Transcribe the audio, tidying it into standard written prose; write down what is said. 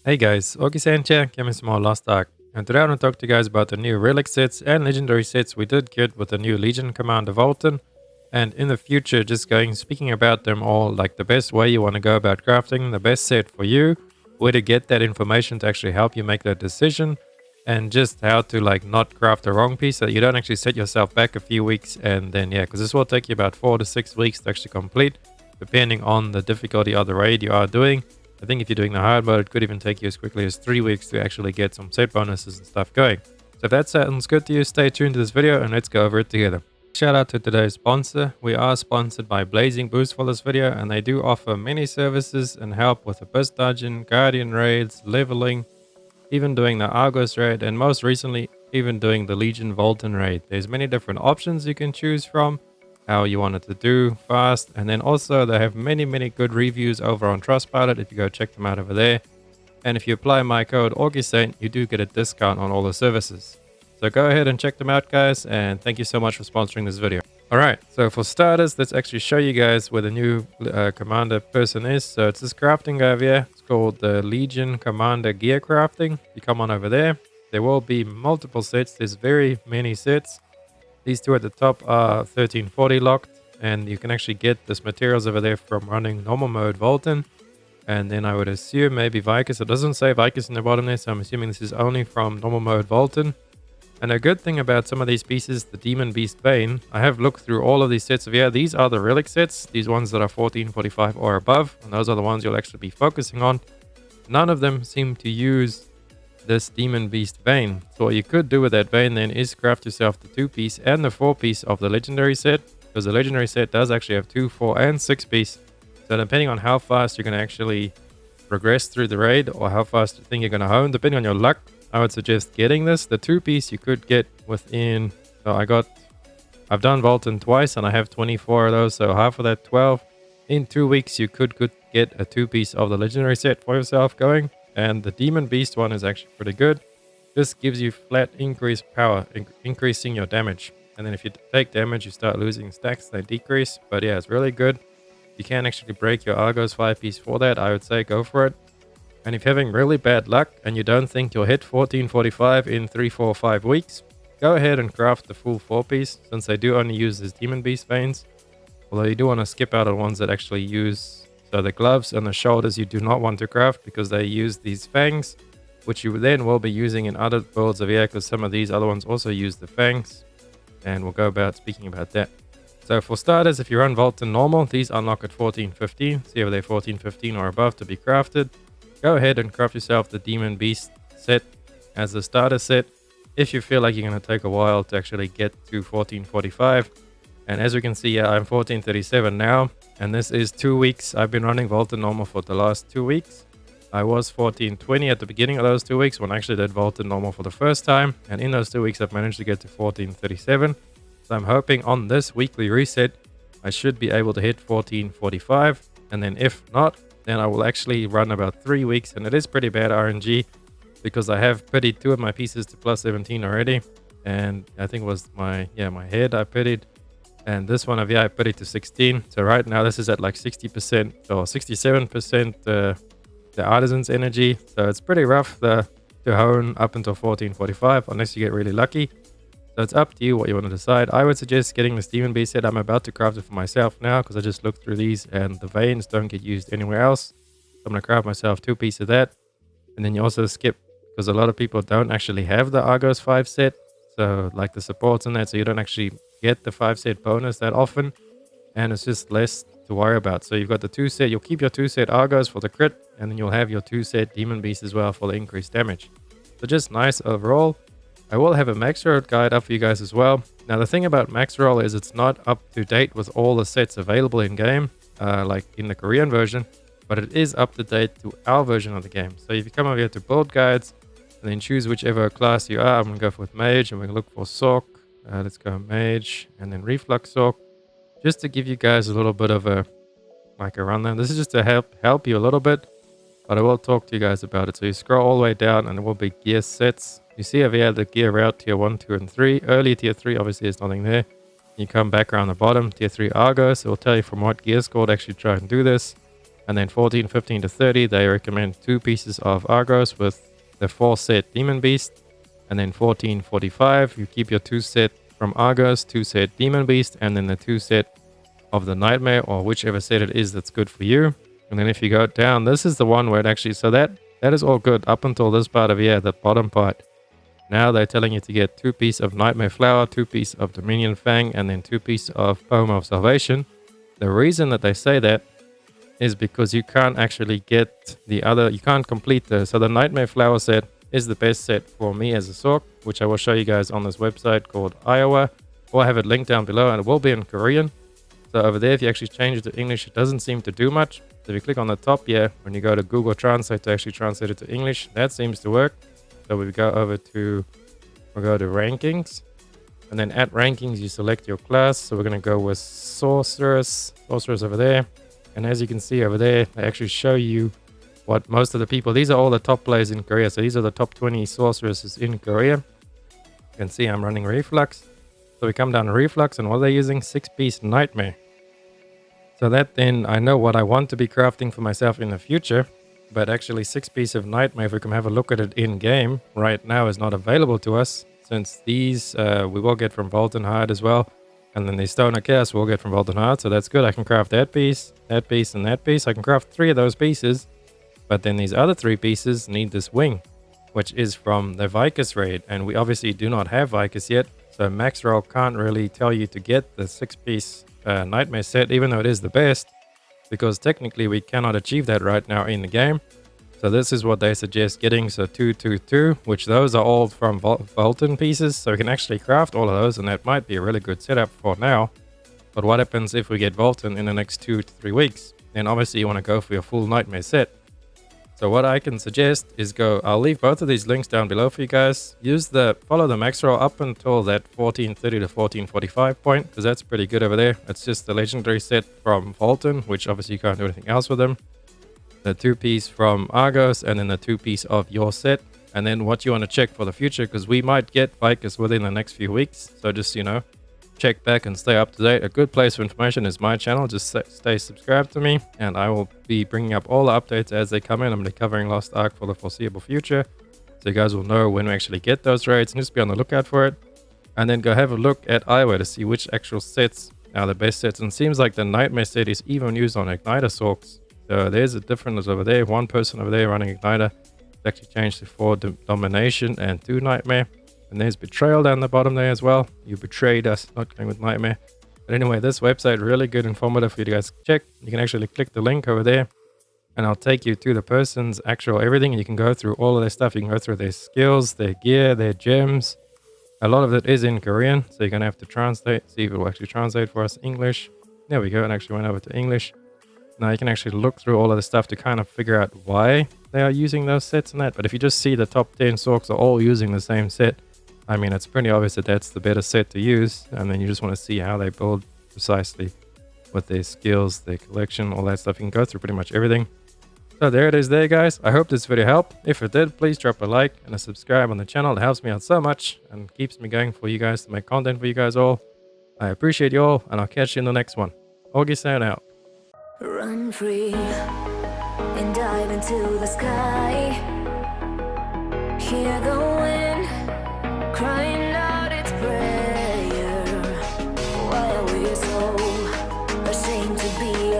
Hey guys, Augiesaint here, coming some more Lost Ark. And today I want to talk to you guys about the new relic sets and legendary sets we did get with the new Legion Commander Volton. And in the future, just speaking about them all, like the best way you want to go about crafting, the best set for you, where to get that information to actually help you make that decision, and just how to not craft the wrong piece so that you don't actually set yourself back a few weeks. And then because this will take you about 4 to 6 weeks to actually complete, depending on the difficulty of the raid you are doing. I think if you're doing the hard mode, it could even take you as quickly as 3 weeks to actually get some set bonuses and stuff going. So if that sounds good to you, stay tuned to this video and let's go over it together. Shout out to today's sponsor. We are sponsored by Blazing Boost for this video, and they do offer many services and help with the Abyss Dungeon, Guardian raids, leveling, even doing the Argos raid, and most recently even doing the Legion Volton raid. There's many different options you can choose from, how you want it to do fast, and then also they have many good reviews over on Trustpilot if you go check them out over there. And if you apply my code Augiesaint, you do get a discount on all the services. So go ahead and check them out, guys, and thank you so much for sponsoring this video. Alright, so for starters, let's actually show you guys where the new commander person is. So it's this crafting guy over here. It's called the Legion Commander Gear Crafting. You come on over there. There will be multiple sets. There's very many sets. These two at the top are 1340 locked, and you can actually get this materials over there from running normal mode Volton. And then I would assume maybe Vicus. It doesn't say Vicus in the bottom there, so I'm assuming this is only from normal mode Volton. And a good thing about some of these pieces, the Demon Beast Bane, I have looked through all of these sets of here. These are the relic sets, these ones that are 1445 or above, and those are the ones you'll actually be focusing on. None of them seem to use this Demon Beast Vein. So what you could do with that vein then is craft yourself the 2-piece and the 4-piece of the legendary set, because the legendary set does actually have 2, 4, and 6-piece. So depending on how fast you're going to actually progress through the raid, or how fast you think you're going to hone, depending on your luck, I would suggest getting this. The 2-piece you could get within, so I've done Volton twice and I have 24 of those, so half of that 12. In 2 weeks you could get a 2-piece of the legendary set for yourself going. And the Demon Beast one is actually pretty good. This gives you flat increased power, increasing your damage. And then if you take damage, you start losing stacks, they decrease. But yeah, it's really good. You can actually break your Argos 5-piece for that. I would say go for it. And if you're having really bad luck and you don't think you'll hit 1445 in 3, 4, 5 weeks, go ahead and craft the full 4-piece, since they do only use these Demon Beast veins. Although you do want to skip out on ones that actually use... So the gloves and the shoulders you do not want to craft, because they use these fangs, which you then will be using in other builds of here, because some of these other ones also use the fangs. And we'll go about speaking about that. So for starters, if you run Volton normal, these unlock at 1415. See over there, 1415 or above to be crafted. Go ahead and craft yourself the Demon Beast set as the starter set, if you feel like you're going to take a while to actually get to 1445. And as we can see here, I'm 1437 now, and this is 2 weeks. I've been running Volton normal for the last 2 weeks. I was 1420 at the beginning of those 2 weeks when I actually did Volton normal for the first time, and in those 2 weeks I've managed to get to 1437. So I'm hoping on this weekly reset I should be able to hit 1445, and then if not, then I will actually run about 3 weeks, and it is pretty bad RNG because I have pitied 2 of my pieces to plus 17 already, and I think it was my head I pitied. And this one I put it to 16. So right now this is at like 60% or 67% the artisan's energy. So it's pretty rough to hone up until 1445 unless you get really lucky. So it's up to you what you want to decide. I would suggest getting this Demon Beast set. I'm about to craft it for myself now because I just looked through these and the veins don't get used anywhere else. So I'm going to craft myself 2 pieces of that. And then you also skip, because a lot of people don't actually have the Argos 5 set. So like the supports and that, so you don't actually get the 5 set bonus that often, and it's just less to worry about. So you've got the 2 set, you'll keep your 2 set Argos for the crit, and then you'll have your 2 set Demon Beast as well for the increased damage. So just nice overall. I will have a max roll guide up for you guys as well. Now the thing about max roll is it's not up to date with all the sets available in game, like in the Korean version, but it is up to date to our version of the game. So if you come over here to build guides and then choose whichever class you are, I'm going to go with mage, and we're going to look for Sork. Let's go mage and then reflux Sork, just to give you guys a little bit of a rundown. This is just to help you a little bit, but I will talk to you guys about it. So you scroll all the way down and there will be gear sets. You see over here the gear route tier 1, 2, and 3. Early tier 3, obviously there's nothing there. You come back around the bottom, tier 3 Argos. It will tell you from what gear score to actually try and do this. And then 14, 15 to 30, they recommend 2 pieces of Argos with the 4 set Demon Beast. And then 14, 45, you keep your 2 set from Argos, 2 set Demon Beast, and then the 2 set of the Nightmare, or whichever set it is that's good for you. And then if you go down, this is the one where it actually, so that is all good up until this part of here, the bottom part. Now they're telling you to get 2 pieces of Nightmare Flower, 2 pieces of Dominion Fang, and then 2 pieces of Poem of Salvation. The reason that they say that is because you can't actually get the other, you can't complete so the Nightmare Flower set is the best set for me as a Sork, which I will show you guys on this website called Iowa, or I have it linked down below, and it will be in Korean. So over there, if you actually change it to English, it doesn't seem to do much. So if you click on the top here, when you go to Google Translate to actually translate it to English, that seems to work. So we go over to, we'll go to rankings, and then at rankings, you select your class. So we're going to go with Sorceress over there. And as you can see over there, they actually show you what most of the people, these are all the top players in Korea. So these are the top 20 sorceresses in Korea. You can see I'm running Reflux. So we come down to Reflux, and what are they using? 6-piece Nightmare. So that then I know what I want to be crafting for myself in the future. But actually 6-piece of Nightmare, if we can have a look at it in game, right now is not available to us. Since these we will get from Volten Hard as well. And then the Stone of Chaos we'll get from Volten Hard. So that's good. I can craft that piece, and that piece. I can craft 3 of those pieces. But then these other 3 pieces need this wing, which is from the Vicus raid. And we obviously do not have Vicus yet. So Maxroll can't really tell you to get the 6-piece Nightmare set, even though it is the best. Because technically we cannot achieve that right now in the game. So this is what they suggest getting. So 2, 2, 2, which those are all from Volten pieces. So we can actually craft all of those, and that might be a really good setup for now. But what happens if we get Volten in the next 2 to 3 weeks? Then obviously you want to go for your full Nightmare set. So what I can suggest is I'll leave both of these links down below for you guys. Follow the max roll up until that 1430 to 1445 point, because that's pretty good over there. It's just the legendary set from Volten, which obviously you can't do anything else with them. The 2-piece from Argos, and then the 2-piece of your set. And then what you want to check for the future, because we might get Vicus within the next few weeks. So just, check back and stay up to date. A good place for information is my channel. Just stay subscribed to me, and I will be bringing up all the updates as they come in. I'm going to be covering Lost Ark for the foreseeable future, so you guys will know when we actually get those raids, and just be on the lookout for it. And then go have a look at Iowa to see which actual sets are the best sets. And it seems like the Nightmare set is even used on Igniter Sorks. So there's a difference over there. 1 person over there running Igniter. It's actually changed to 4 Domination and 2 Nightmare. And there's Betrayal down the bottom there as well. You betrayed us, not going with Nightmare. But anyway, this website really good, informative for you guys to check. You can actually click the link over there, and I'll take you to the person's actual everything. And you can go through all of their stuff. You can go through their skills, their gear, their gems. A lot of it is in Korean, so you're going to have to translate. See if it will actually translate for us English. There we go. It actually went over to English. Now you can actually look through all of the stuff to kind of figure out why they are using those sets and that. But if you just see the top 10 Sorks are all using the same set, I mean, it's pretty obvious that that's the better set to use. And then you just want to see how they build precisely with their skills, their collection, all that stuff. You can go through pretty much everything. So there it is there, guys. I hope this video helped. If it did, please drop a like and a subscribe on the channel. It helps me out so much and keeps me going for you guys to make content for you guys all. I appreciate you all, and I'll catch you in the next one. Augiesaint out. Run free and dive into the sky. Hear the wind crying out its prayer. Why are we so